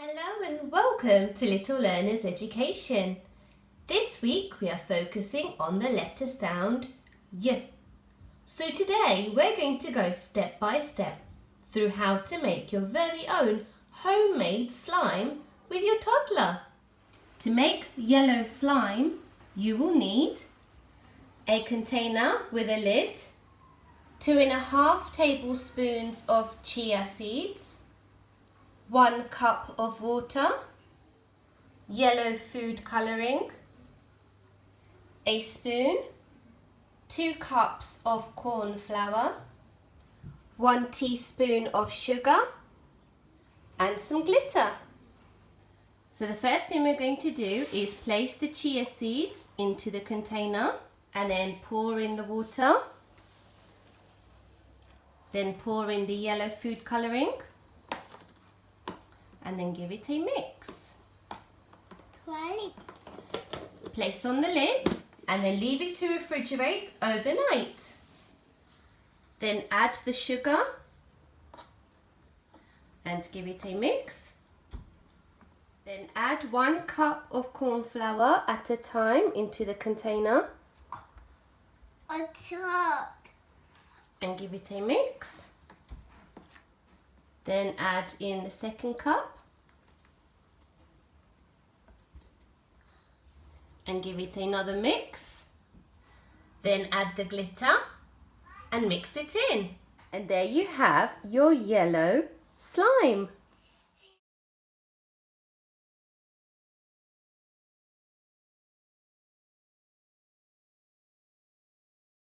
Hello and welcome to Little Learners Education. This week we are focusing on the letter sound Y. So today we're going to go step by step through how to make your very own homemade slime with your toddler. To make yellow slime, you will need a container with a lid, 2½ tablespoons of chia seeds, 1 cup of water, yellow food colouring, a spoon, 2 cups of cornflour, 1 teaspoon of sugar and some glitter. So the first thing we're going to do is place the chia seeds into the container and then pour in the water. Then pour in the yellow food colouring and then give it a mix. Place on the lid and then leave it to refrigerate overnight. Then add the sugar and give it a mix. Then add 1 cup of cornflour at a time into the container and give it a mix. Then add in the 2nd cup and give it another mix. Then add the glitter and mix it in. And there you have your yellow slime.